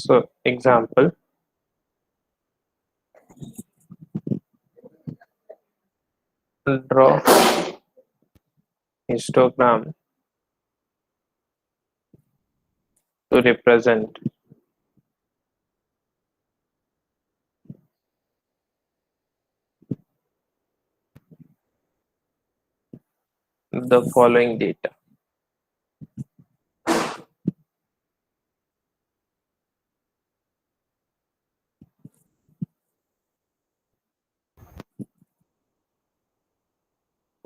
So example, draw histogram to represent the following data.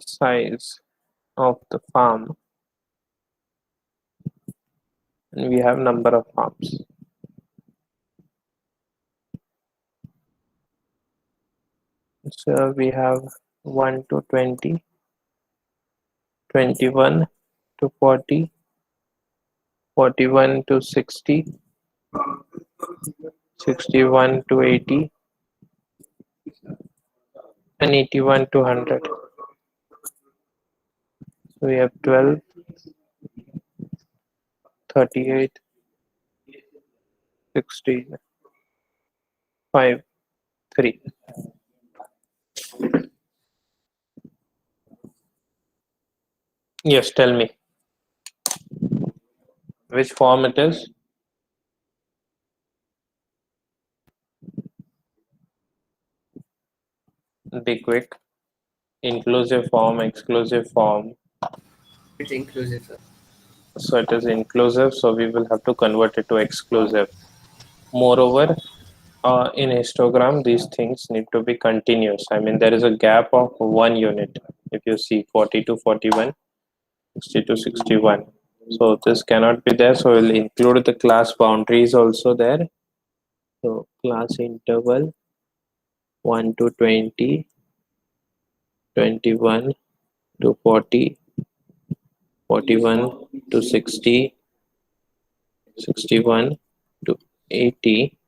Size of the farm, and we have number of farms. So we have 1 to 20, 21 to 40, 41 to 60, 61 to 80, and 81 to 100. So we have 12, 38, 16, 5, 3. Yes, tell me which form it is. Be quick. Inclusive form, exclusive form. It's inclusive, sir. So it is inclusive, so we will have to convert it to exclusive. Moreover, in histogram, these things need to be continuous. I mean, there is a gap of 1 unit. If you see 40 to 41, 60 to 61. So this cannot be there. So we'll include the class boundaries also there. So class interval 1 to 20, 21 to 40, 41 to 60, 61 to 80,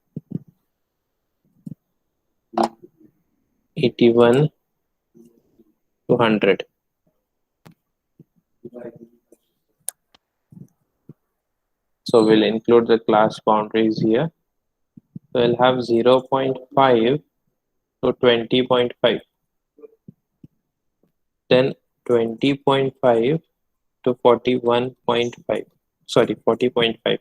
81 to 100. So we'll include the class boundaries here. So we'll have 0.5 to 20.5. Then 20.5 to 41.5. Sorry, 40.5.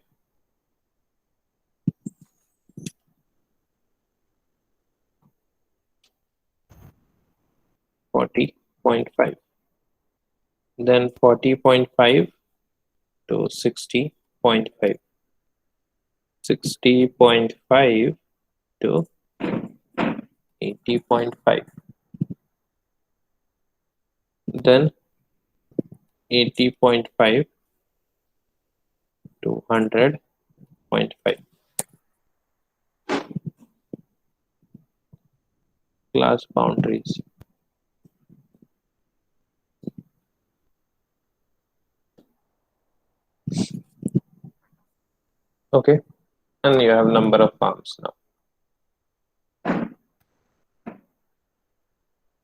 40.5. Then 40.5 to 60.5. 60.5 to 80.5. Then 80.5 to 100.5. Class boundaries. Okay, and you have number of farms now.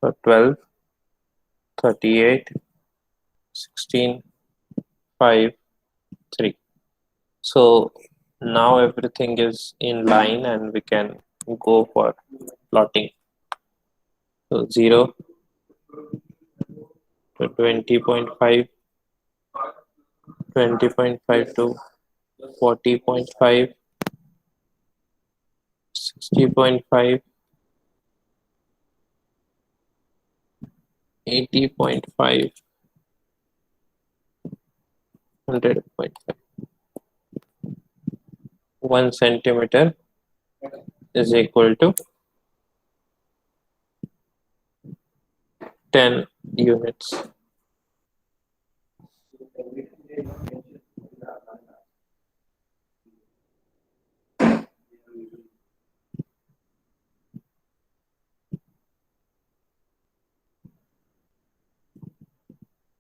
So 12, 38, 16, 5, 3. So now everything is in line and we can go for plotting. So 0 to 20.5, 20.5 to 40.5, 60.5, 80.5, 100.5. 1 centimeter is equal to 10 units.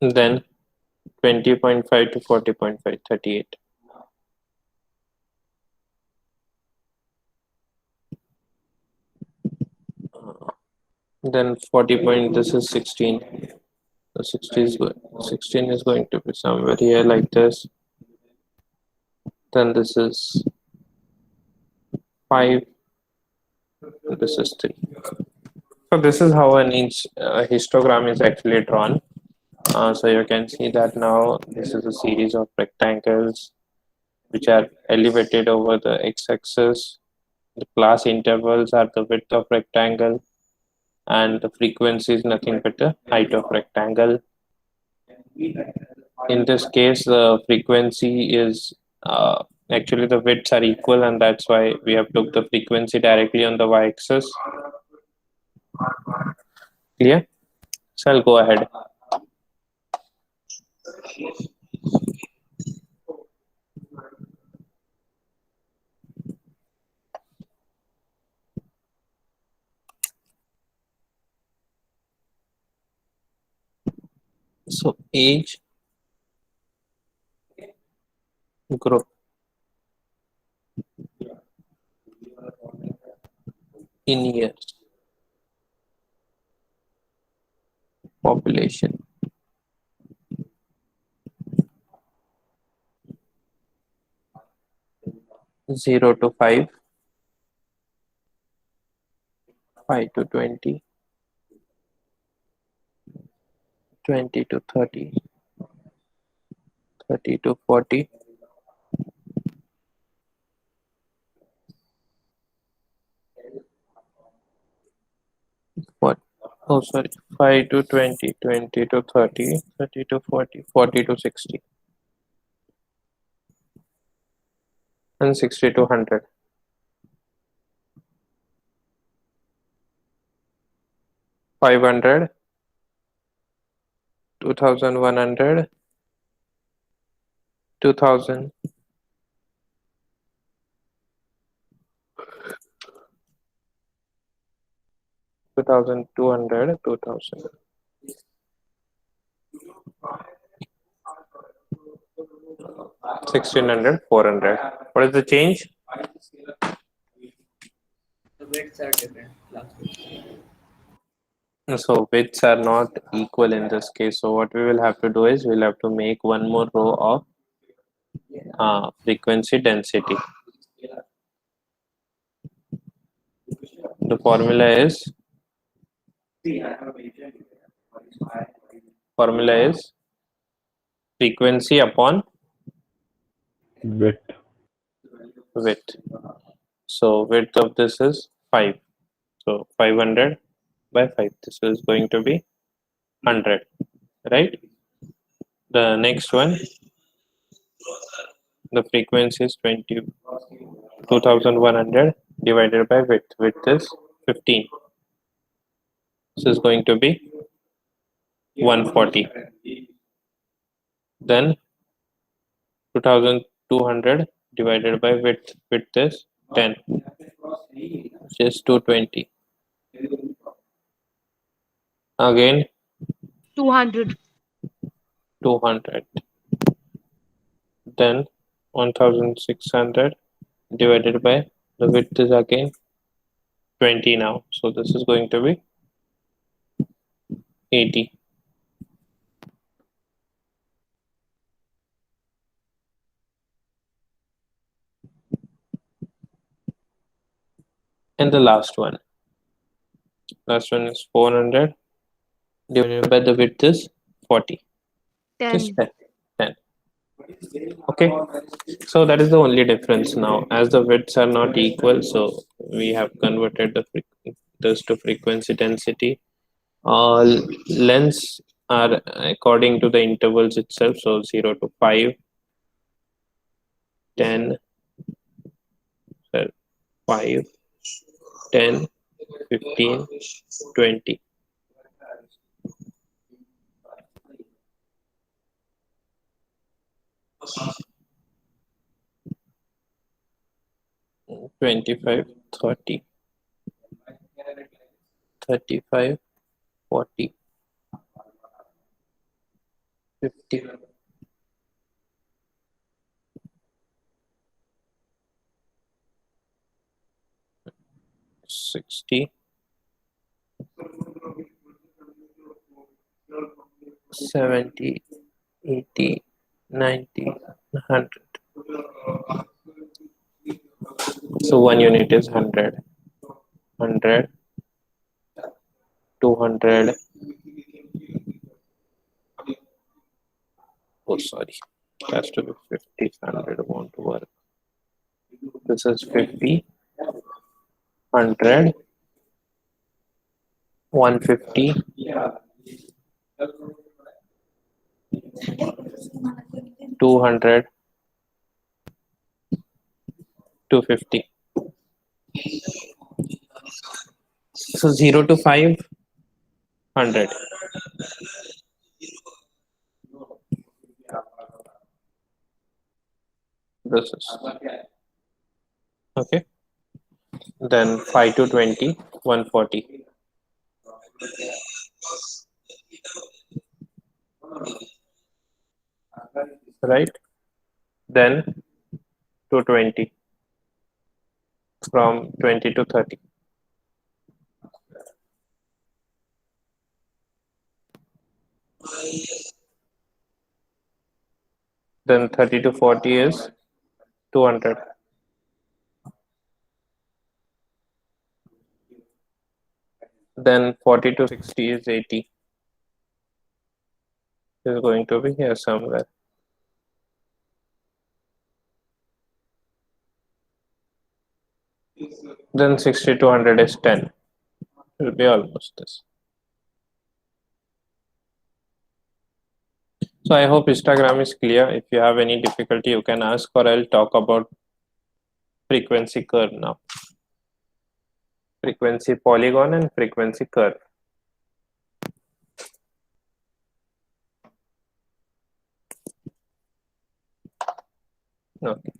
Then 20.5 to 40.5, 38. Then 40 point, this is 16. So 16 is going to be somewhere here like this. Then this is 5. This is 3. So this is how an inch histogram is actually drawn. So you can see that now this is a series of rectangles which are elevated over the x-axis. The class intervals are the width of rectangle, and the frequency is nothing but the height of rectangle. In this case, the frequency is actually the widths are equal, and that's why we have took the frequency directly on the y-axis. Clear? So I'll go ahead. So age group in years, population 0 to 5, 5 to 20, 20 to 30, 30 to 40, 40, oh sorry, 5 to 20, 20 to 30, 30 to 40, 40 to 60, and 60 to 100. 500, 2100, 2000, 2200, 2000, 1600, 400. What is the change? The widths are different. Last widths. So widths are not equal in this case. So what we will have to do is we'll have to make one more row of frequency density. The formula is frequency upon Width. width. So width of this is 5. So 500 by 5. This is going to be 100, right? The next one, the frequency is 22,100 divided by width. Width is 15. This is going to be 140. Then 2200 divided by width. Width is 10, which is 220. Again 200. 200. Then 1600 divided by the width is again 20 now. So this is going to be 80. And the last one is 400 divided by the width is 40. Just 10. 10. Okay, so that is the only difference now. As the widths are not equal, so we have converted this to frequency density. Lengths are according to the intervals itself. So 0 to 5, 10, 5, 10, 15, 20. 25, 30, 35, 40, 50, 60, 70, 80, 90, 100. So 1 unit is 100, 100, 200. Oh, sorry. It has to be 50, 100 won't work. This is 50, 100, 150, 200, 250. So 0 to 500. This is okay. Then 5 to 20, 140. Right? Then to 20, from 20 to 30. Then 30 to 40 is 200. Then 40 to 60 is 80. Is going to be here somewhere. Then 60 to 100 is 10. It will be almost this. So I hope histogram is clear. If you have any difficulty, you can ask, or I'll talk about frequency curve now. Frequency polygon and frequency curve. Okay.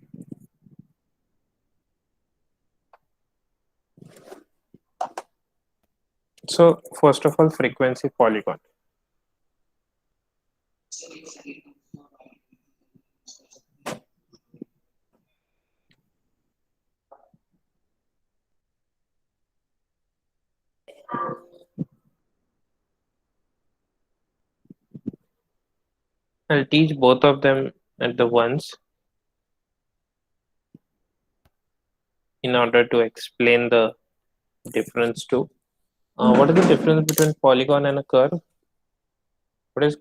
So first of all, frequency polygon. I'll teach both of them at the once in order to explain the difference too. What is the difference between polygon and a curve? What is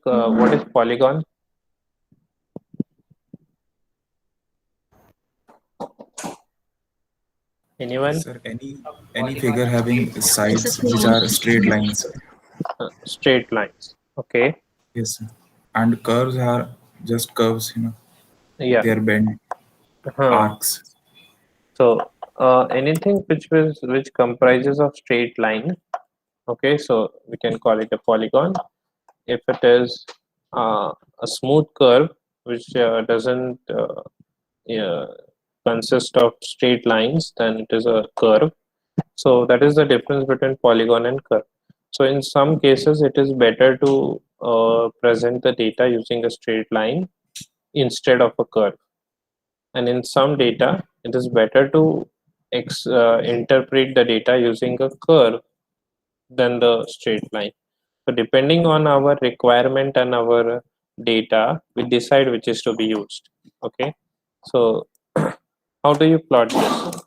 polygon? Anyone? Sir, any figure having It's a sides which plane. are straight lines. Straight lines. Okay. Yes, sir. And curves are just curves, Yeah. they are bent Huh. arcs. So anything which comprises of straight line. Okay. So we can call it a polygon. If it is a smooth curve which doesn't yeah, consist of straight lines, then it is a curve. So that is the difference between polygon and curve. So in some cases, it is better to present the data using a straight line instead of a curve. And in some data, it is better to interpret the data using a curve than the straight line. So depending on our requirement and our data, we decide which is to be used. Okay. So how do you plot this?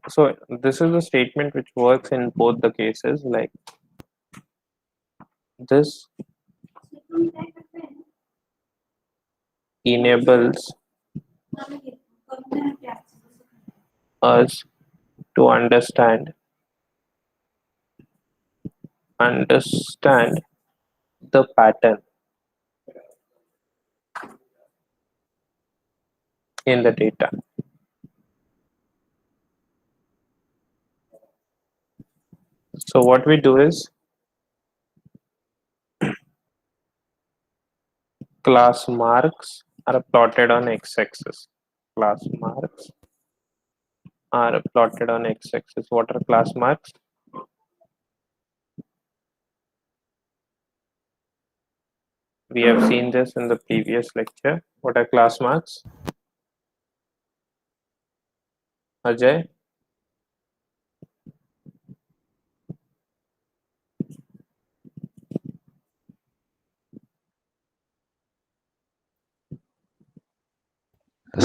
So this is a statement which works in both the cases. Like this enables us to understand the pattern in the data. So what we do is class marks are plotted on x-axis. Class marks are plotted on x-axis. What are class marks? We have seen this in the previous lecture. What are class marks? Ajay?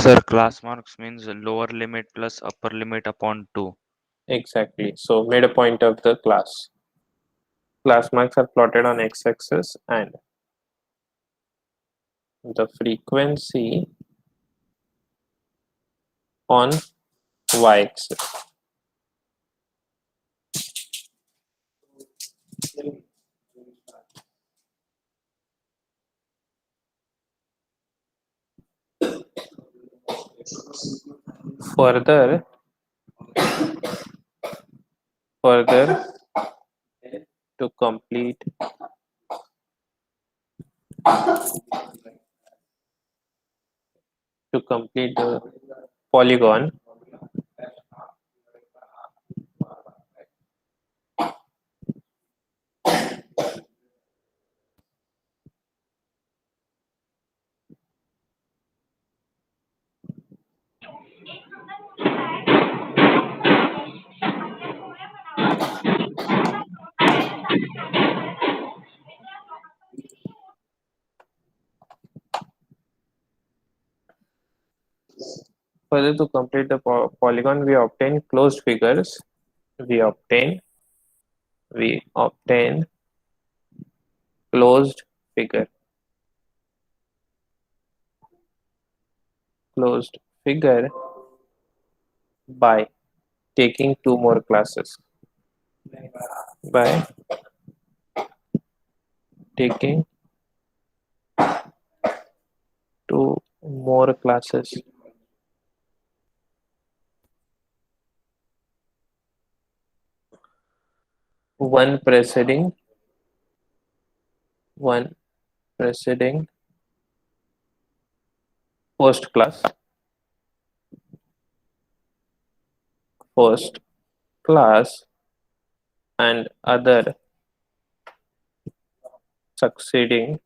Sir, class marks means lower limit plus upper limit upon 2. Exactly. So midpoint of the class. Class marks are plotted on x-axis and the frequency on y-axis. Further, to complete the polygon, further to complete the polygon, we obtain closed figures. We obtain closed figure. Closed figure by taking two more classes. By taking two more classes. One preceding first class, first class, and other succeeding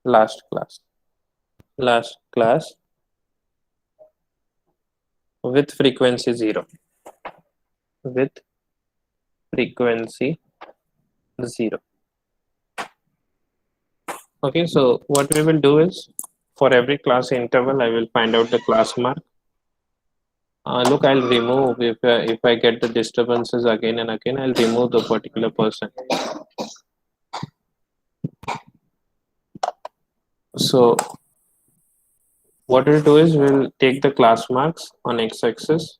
last class. Last class with frequency 0. With frequency 0. Okay, so what we will do is for every class interval, I will find out the class mark. Look, I'll remove if I get the disturbances again and again, I'll remove the particular person. So what we'll do is we'll take the class marks on x-axis.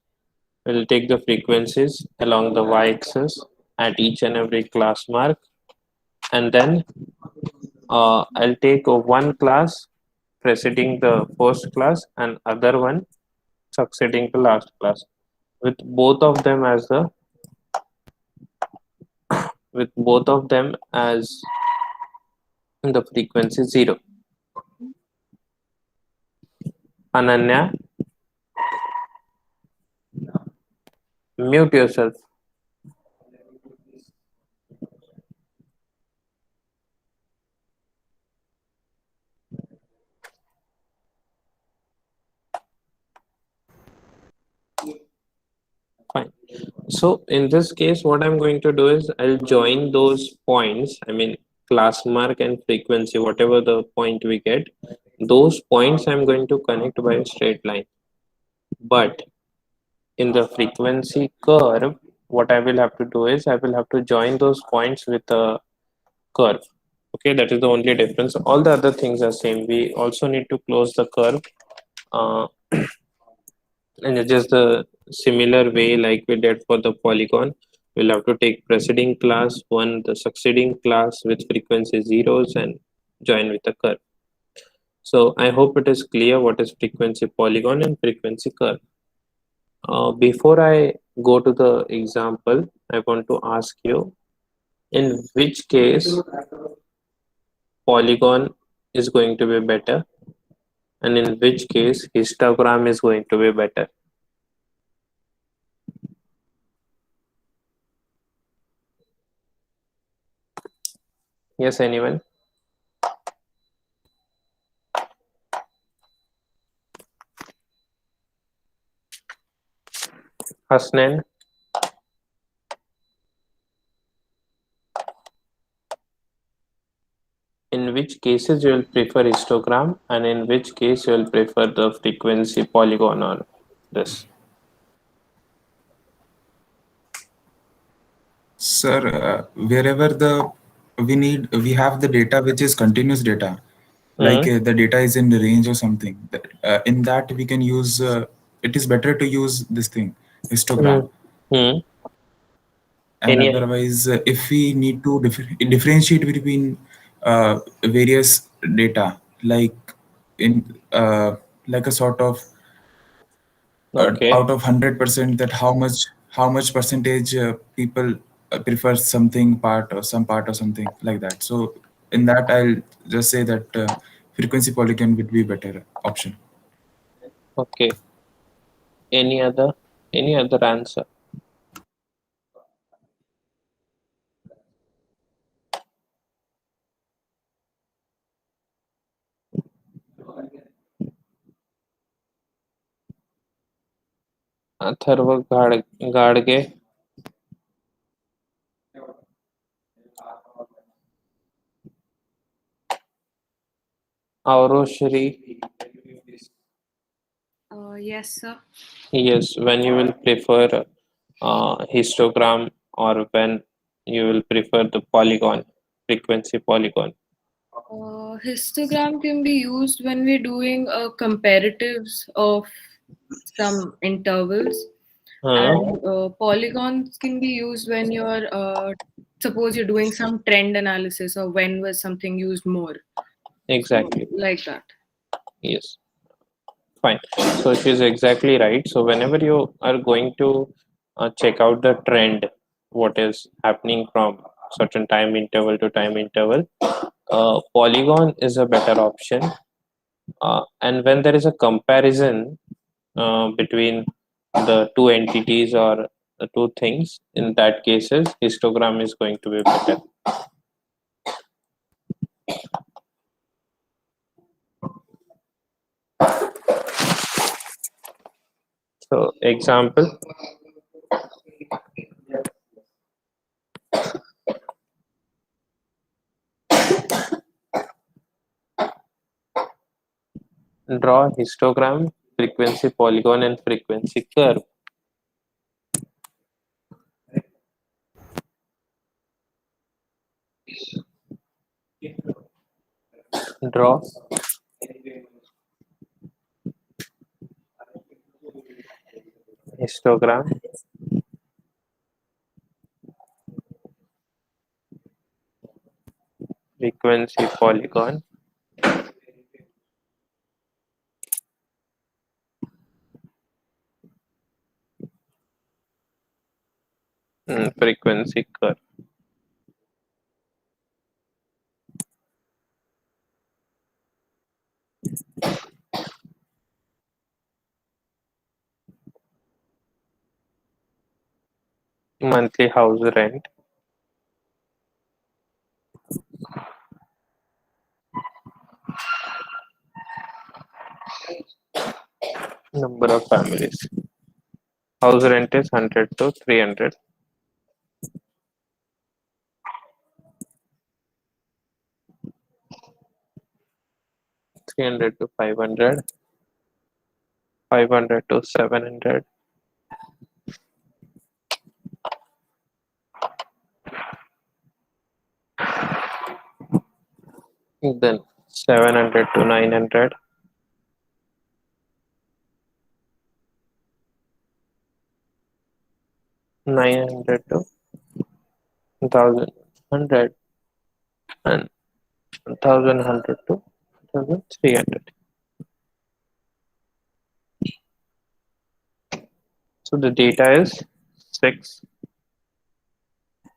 We'll take the frequencies along the y-axis at each and every class mark, and then I'll take one class preceding the first class and other one succeeding the last class with both of them as the frequency 0. Ananya, mute yourself. Fine. So in this case, what I'm going to do is I'll join those points. I mean, class mark and frequency, whatever the point we get, those points I'm going to connect by a straight line. But in the frequency curve, what I will have to do is I will have to join those points with a curve. Okay, that is the only difference. All the other things are same. We also need to close the curve. Uh, and it's just the similar way like we did for the polygon. We'll have to take preceding class one, the succeeding class with frequency zeros, and join with the curve. So I hope it is clear what is frequency polygon and frequency curve. Before I go to the example, I want to ask you, in which case polygon is going to be better, and in which case histogram is going to be better. Yes, anyone? Hasnan? in which cases you will prefer histogram and in which case you will prefer the frequency polygon or this. Sir, wherever we have the data which is continuous data, like Hmm. the data is in the range or something. In that we can use. It is better to use this thing, Hmm. histogram. Hmm. And Any otherwise, if we need to differentiate between various data, like in like a sort of okay. out of 100%, that how much percentage people prefer something part or some part or something like that. So in that I'll just say that frequency polygon would be better option. Okay. Any other answer? Atharva Gadge, Auroshri. Yes, sir. Yes, when you will prefer histogram or when you will prefer the polygon, frequency polygon. Histogram can be used when we're doing comparatives of some intervals, Huh? and polygons can be used when suppose you're doing some trend analysis or when was something used more. So, Exactly. like that. Yes. Fine. So she's exactly right. So whenever you are going to check out the trend, what is happening from certain time interval to time interval, polygon is a better option. And when there is a comparison between the two entities or the two things, in that cases, histogram is going to be better. So example, draw histogram, frequency polygon and frequency curve. Draw histogram, frequency polygon, frequency curve. Monthly house rent, number of families. House rent is 100 to 300. 300 to 500, 500 to 700, then 700 to 900, 900 to 1000, 100, and 1100 to 1300. So the data is 6,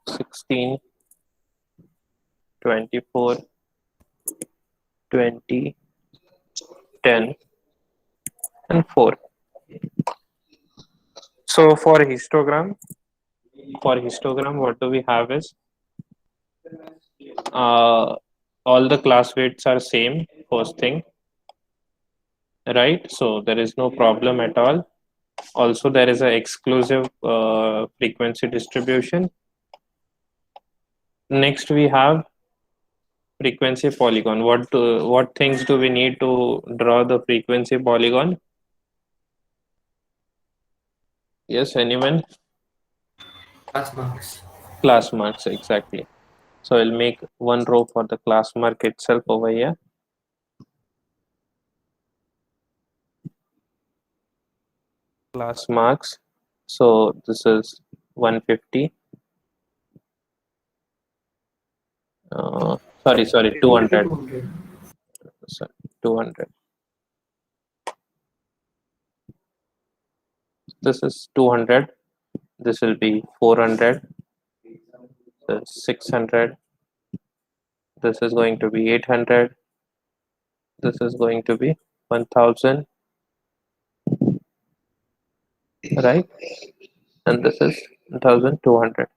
16, 24, 20, 10, and 4. So for histogram, what do we have is all the class weights are same, first thing, right? So there is no problem at all. Also, there is an exclusive frequency distribution. Next, we have Frequency polygon. What things do we need to draw the frequency polygon? Yes, anyone? Class marks. Class marks, exactly. So I'll make one row for the class mark itself over here. Class marks. So this is 150. Sorry, 200. 200. Sorry, 200. This is 200. This will be 400. This is 600. This is going to be 800. This is going to be 1000, right? And this is 1200.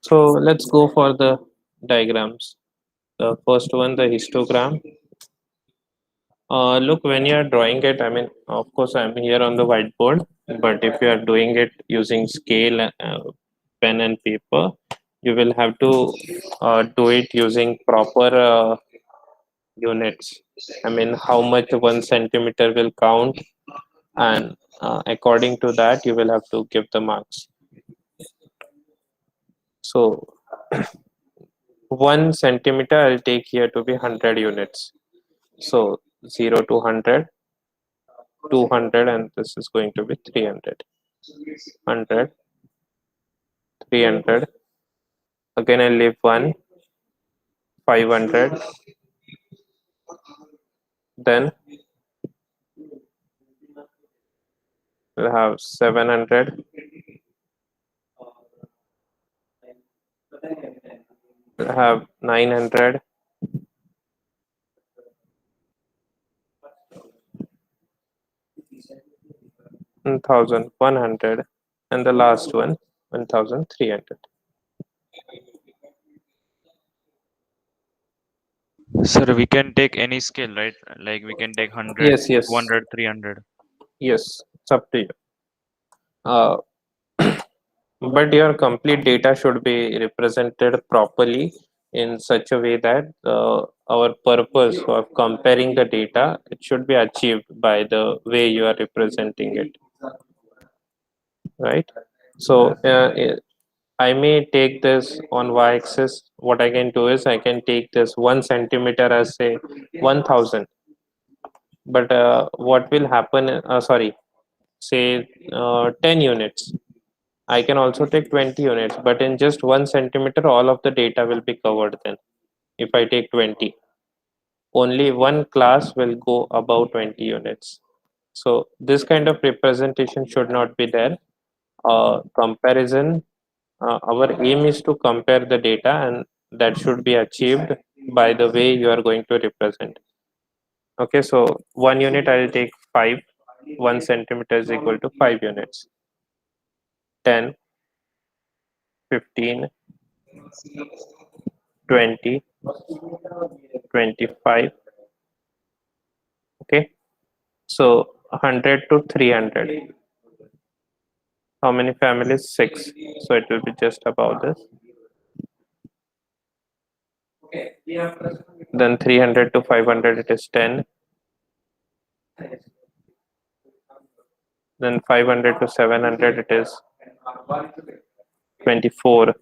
So let's go for the diagrams. The first one, the histogram. Look, when you are drawing it, I mean, of course, I'm here on the whiteboard, but if you are doing it using scale, pen and paper, you will have to do it using proper units. I mean, how much 1 centimeter will count, and according to that, you will have to give the marks. So 1 centimeter, I'll take here to be 100 units. So 0 to 100, 200, and this is going to be 300. 100, 300. Again, I'll leave 1, 500. Then we'll have 700. We'll have 900. 1100, and the last one 1300. Sir, we can take any scale, right? Like we can take 100, Yes, yes, 200, 300. yes, it's up to you. Uh, but your complete data should be represented properly in such a way that our purpose of comparing the data, it should be achieved by the way you are representing it, right? So I may take this on y-axis. What I can do is I can take this 1 centimeter as say 1000. But what will happen? Sorry, say 10 units. I can also take 20 units, but in just 1 centimeter, all of the data will be covered then. If I take 20, only one class will go above 20 units. So this kind of representation should not be there. Comparison, our aim is to compare the data, and that should be achieved by the way you are going to represent. Okay, so 1 unit I'll take 5. 1 centimeter is equal to 5 units. 10, 15, 20, 25. Okay, so 100 to 300. How many families? 6. So it will be just about this. Then 300 to 500, it is 10. Then 500 to 700, it is 24.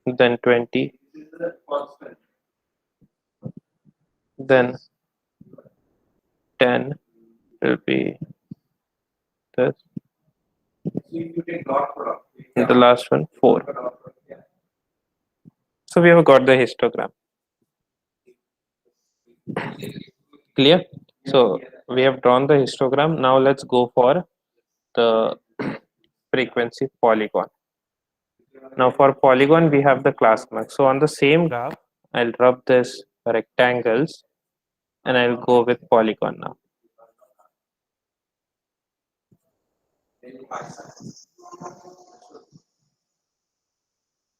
Then 20. Then 10 will be this. And the last one, 4. So we have got the histogram. Clear? So we have drawn the histogram. Now let's go for the frequency polygon. Now for polygon, we have the class mark. So on the same graph, I'll rub this rectangles and I'll go with polygon now.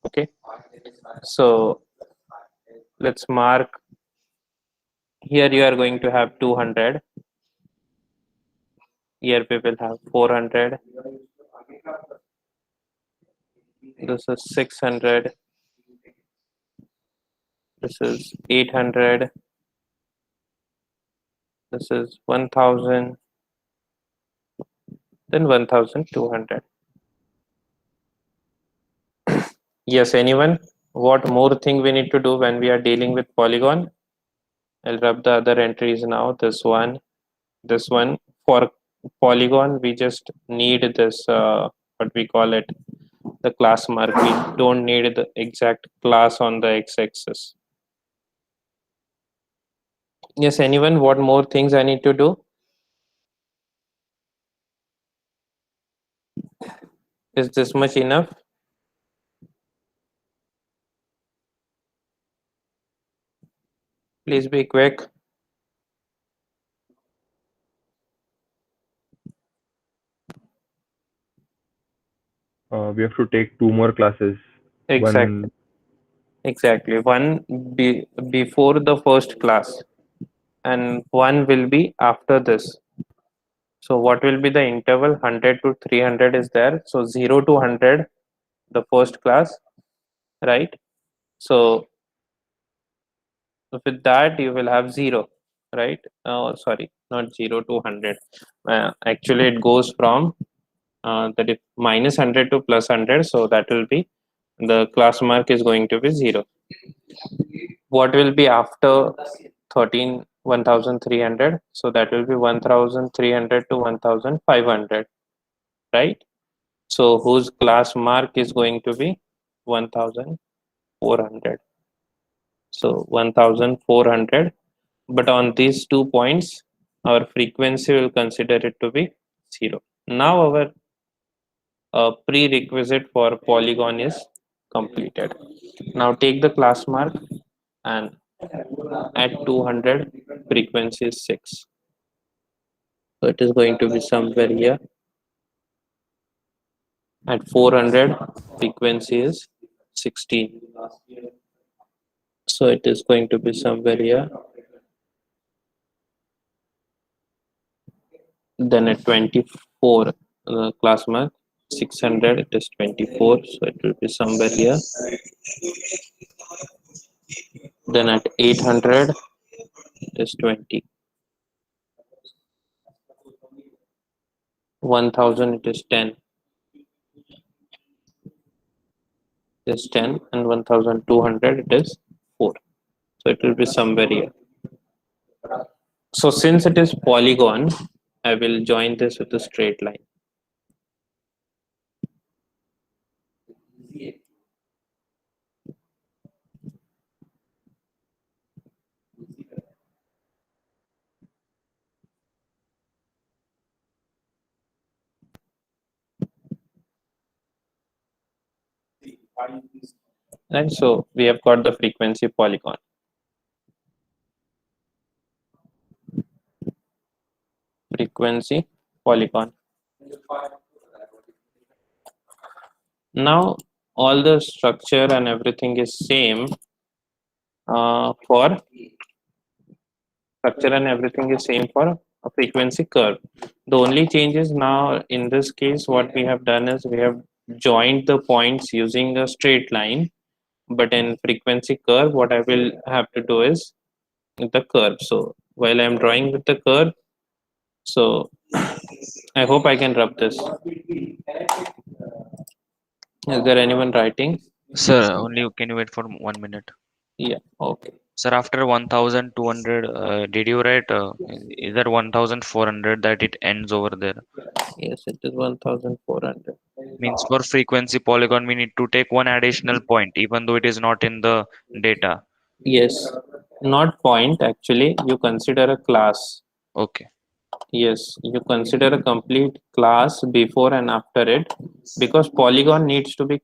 Okay, so let's mark here. You are going to have 200. Here we will have 400. This is 600. This is 800. This is 1000. Then 1200. Yes, anyone? What more thing we need to do when we are dealing with polygon? I'll rub the other entries now. This one. For polygon, we just need this, what we call it, the class mark. We don't need the exact class on the x-axis. Yes, anyone? What more things I need to do? Is this much enough? Please be quick. We have to take two more classes. Exactly. Exactly. One before the first class, and one will be after this. So what will be the interval? 100 to 300 is there. So 0 to 100, the first class, right? So with that, you will have 0, right? Oh, sorry, not 0 to 100. Actually, it goes from minus 100 to plus 100. So that will be, the class mark is going to be 0. What will be after 1300? So that will be 1300 to 1500, right? So whose class mark is going to be 1400. So 1400, but on these 2 points, our frequency will consider it to be 0. Now our prerequisite for polygon is completed. Now take the class mark, and at 200, frequency is 6. So it is going to be somewhere here. At 400, frequency is 16. So it is going to be somewhere here. Then at 24, class mark 600, it is 24. So it will be somewhere here. Then at 800, it is 20. 1000, it is 10. It is 10, and 1200, it is 4. So it will be somewhere here. So since it is polygon, I will join this with a straight line. And so we have got the frequency polygon. Frequency polygon. Now all the structure and everything is same for a frequency curve. The only change is now in this case what we have done is we have joined the points using a straight line, but in frequency curve what I will have to do is the curve. So while I'm drawing with the curve, so I hope I can rub this. Is there anyone writing? Sir, only can you wait for 1 minute? Yeah, okay. Sir, after 1200, did you write is there 1400 that it ends over there? Yes, it is 1400. Means for frequency polygon, we need to take one additional point, even though it is not in the data. Yes, not point actually. You consider a class. Okay. Yes, you consider a complete class before and after it, because polygon needs to be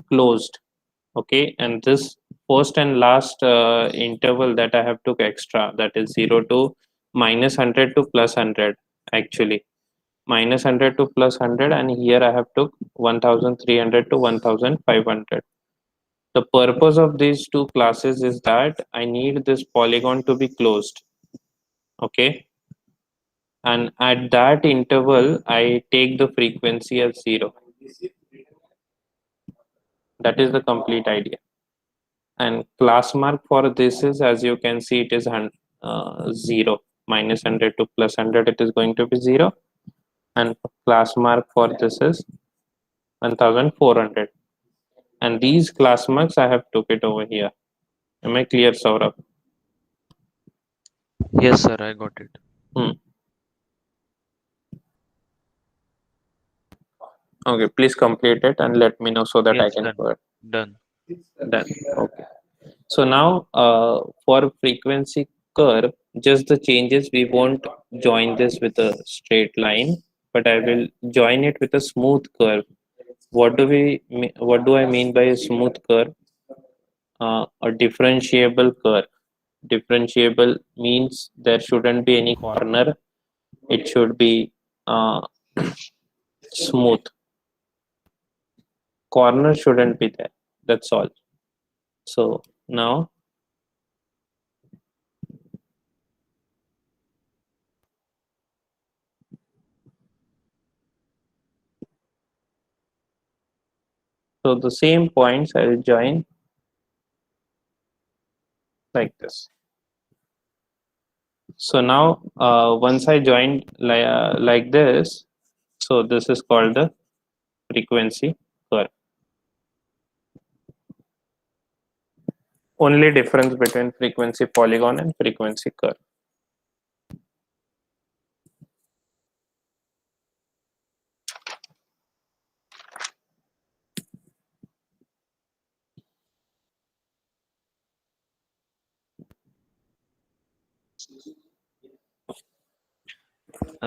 closed. Okay, and this first and last interval that I have took extra, that is 0 to minus 100 to plus 100, actually minus 100 to plus 100, and here I have took 1300 to 1500. The purpose of these two classes is that I need this polygon to be closed. Okay, and at that interval I take the frequency as 0. That is the complete idea. And class mark for this is, as you can see, it is 0. Minus 100 to plus 100, it is going to be 0. And class mark for this is 1400. And these class marks I have took it over here. Am I clear, Saurabh? Yes, sir, I got it. Okay, please complete it and let me know so that I Yes, can done. go Done. done. Okay. So now for frequency curve, just the changes, we won't join this with a straight line, but I will join it with a smooth curve. What do I mean by a smooth curve? A differentiable curve. Differentiable means there shouldn't be any corner. It should be uh, smooth. Corner shouldn't be there. That's all. So now so the same points I will join like this. So now once I joined like this, so this is called the frequency curve. Only difference between frequency polygon and frequency curve.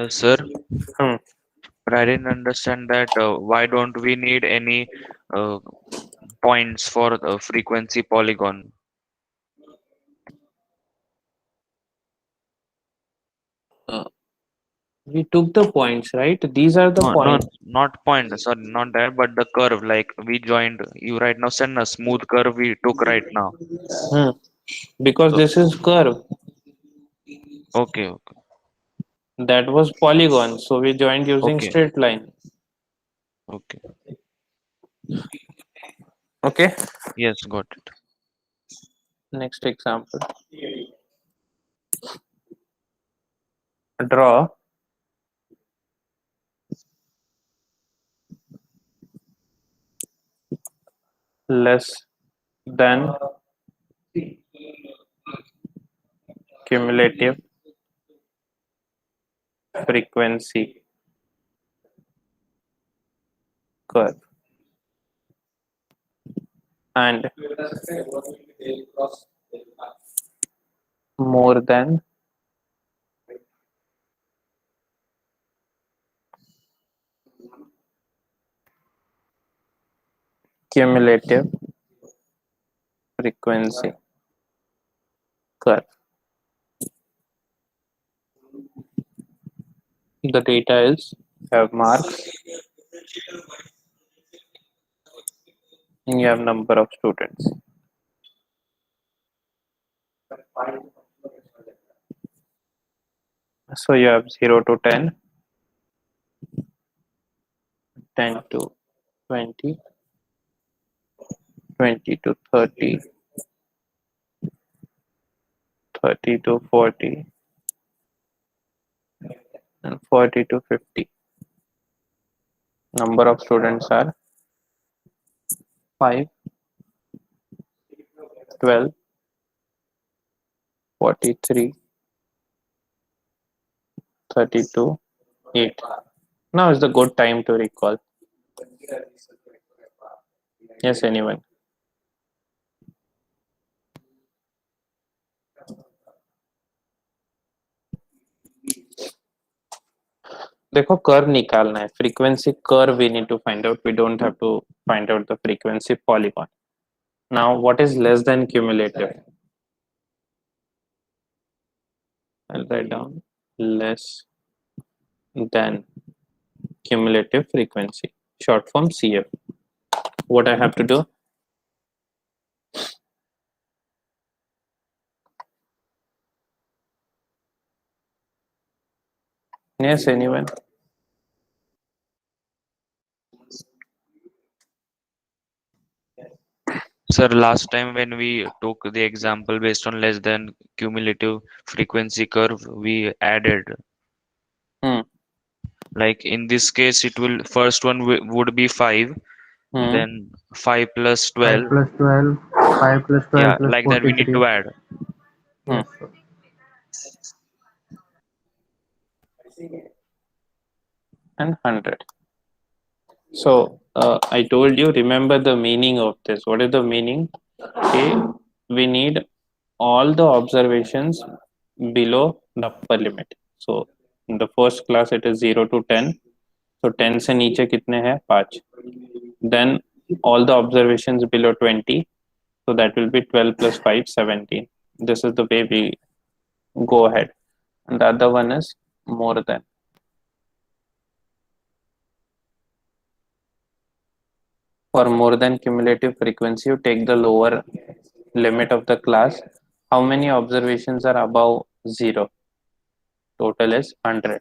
Sir, Hmm. but I didn't understand that. Why don't we need any uh, points for the frequency polygon? Uh, we took the points, right? These are the No, no, points. not point. Sorry, not that, but the curve. Like we joined. You right now send a smooth curve we took right now. Hmm. Because So this is curve. okay, okay, That was polygon. So we joined using okay, straight line. okay. Okay. Yes, got it. Next example. Draw less than cumulative frequency curve and more than cumulative frequency curve. The data is you have marks and you have number of students. So you have 0 to 10, 10 to 20, 20 to 30, 30 to 40, and 40 to 50. Number of students are 5, 12, 43, 32, 8. Now is the good time to recall. Yes, anyone. देखो curve निकालना है frequency curve we need to find out. We don't have to find out the frequency polygon. Now what is less than cumulative? I'll write down less than cumulative frequency, short form CF. What I have to do? Yes, anyone? Sir, last time when we took the example based on less than cumulative frequency curve, we added. Hmm. Like in this case, it will first one would be 5, Hmm. then 5 plus 5 12. plus 12, 5 plus 12 Yeah, plus like that we need 43. to add. Hmm. Yes, sir. And 100. So I told you, remember the meaning of this. What is the meaning? Okay, we need all the observations below the upper limit. So in the first class it is 0 to 10. So 10 से नीचे कितने हैं 5. Then all the observations below 20. So that will be 12 plus 5 17. This is the way we go ahead. And the other one is more than. For more than cumulative frequency, you take the lower limit of the class. How many observations are above 0? Total is 100.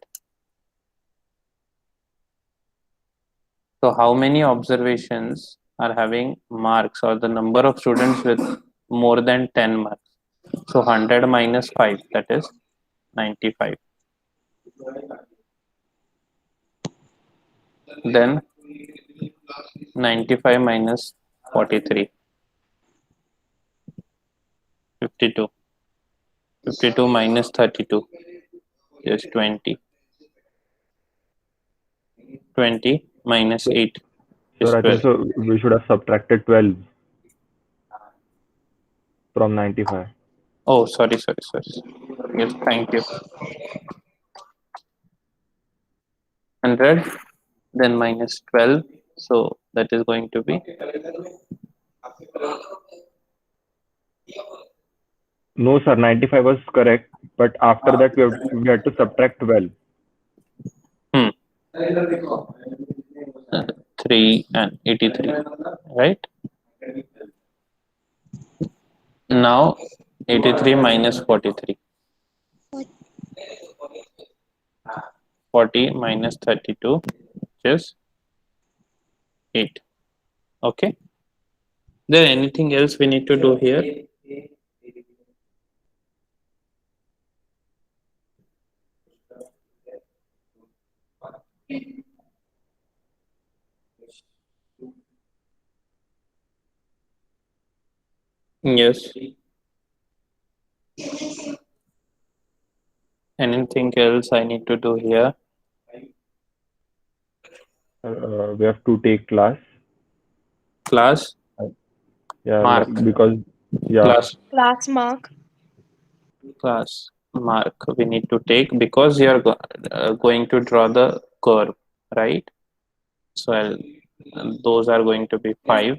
So how many observations are having marks, or the number of students with more than 10 marks? So 100 minus 5, that is 95. Then 95 minus 43, 52. 52 minus 32 is 20. 20 minus 8 is Sir, I think 12. so. We should have subtracted 12 from 95. Oh, sorry. Yes, thank you. 100, then minus 12. So that is going to be No, sir, 95 was correct. But after that, we had to subtract 12. hmm, 3 and 83, right? Now 83 minus 43. 40 minus 32, which is 8. Okay. There anything else we need to do here? Yes. Anything else I need to do here? We have to take class. Class Yeah, mark. because, yeah, Class Class mark. class mark we need to take because you are going to draw the curve, right? So those are going to be 5,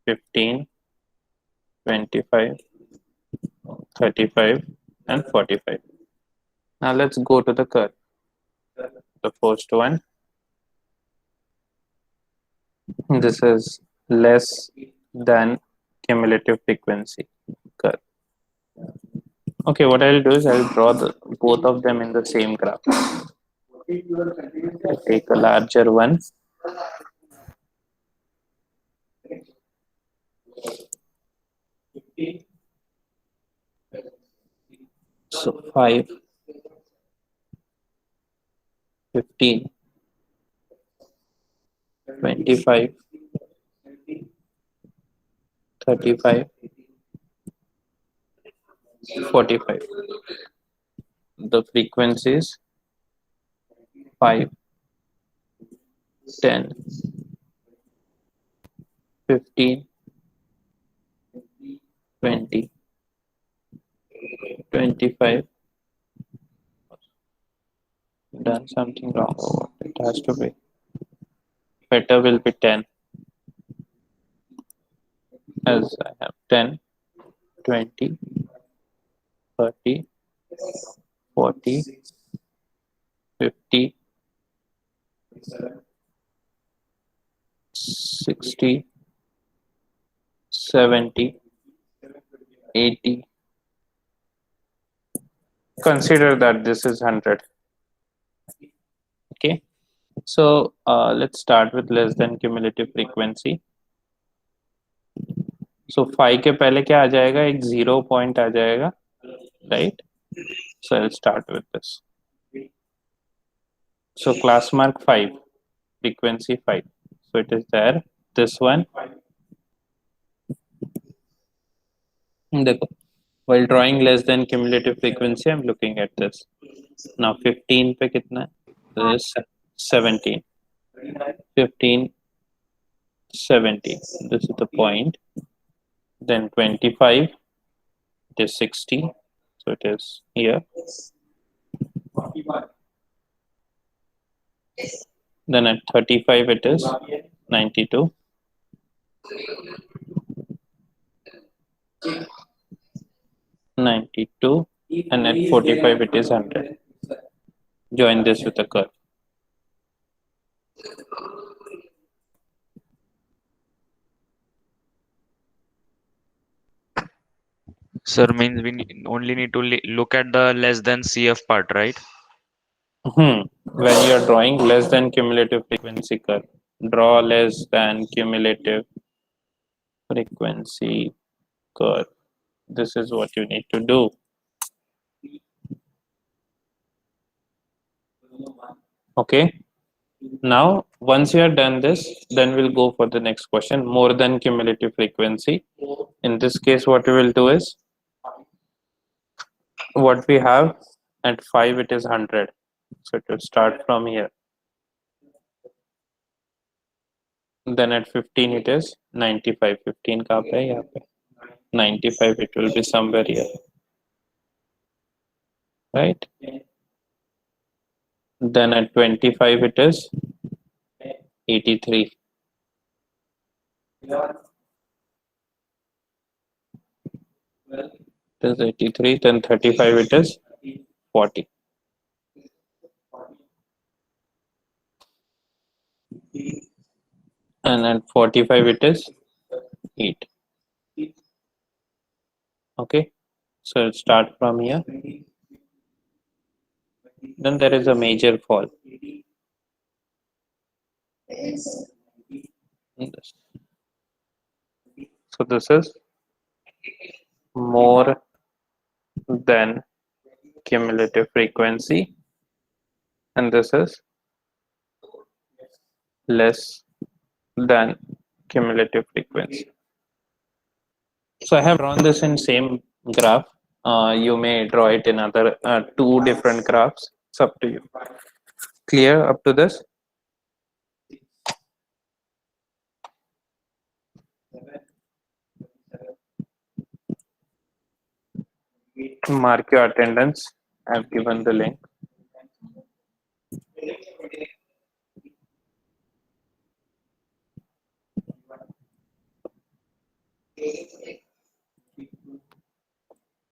15, 25, 35, and 45. Now let's go to the curve. The first one, this is less than cumulative frequency curve. Okay, what I'll do is I'll draw both of them in the same graph. I'll take a larger one. So 5, 15, 25, 35, 45. The frequencies 5, 10, 15, 20, 25. Done something wrong or what? It has to be. Better will be 10, as I have 10, 20, 30, 40, 50, 60, 70, 80. Consider that this is 100. Okay, so let's start with less than cumulative frequency. So 5 के पहले क्या आ जाएगा, एक 0 point आ जाएगा, right? So I'll start with this. So class mark 5, frequency 5. So it is there, this one. देखो, while drawing less than cumulative frequency, I'm looking at this. Now 15 पे कितना है? This is 17. 15, 17. This is the point. Then 25, it is 60. So it is here. Then at 35, it is 92. 92. And at 45, it is 100. Join this with a curve. Sir, means we only need to look at the less than CF part, right? When you are drawing less than cumulative frequency curve, draw less than cumulative frequency curve. This is what you need to do. Okay. Now, once you are done this, then we'll go for the next question, more than cumulative frequency. In this case, what we will do is, what we have at 5, it is 100. So it will start from here. Then at 15, it is 95. 15 कहाँ पे है? यहाँ पे. 95, it will be somewhere here. Right? Then at 25, it is 83. It is 83. Then 35, it is 40. And at 45, it is 8. Okay. So it'll start from here. Then there is a major fall. So this is more than cumulative frequency, and this is less than cumulative frequency. So I have drawn this in same graph. You may draw it in other 2 different graphs. It's up to you. Clear up to this? Mark your attendance. I've given the link.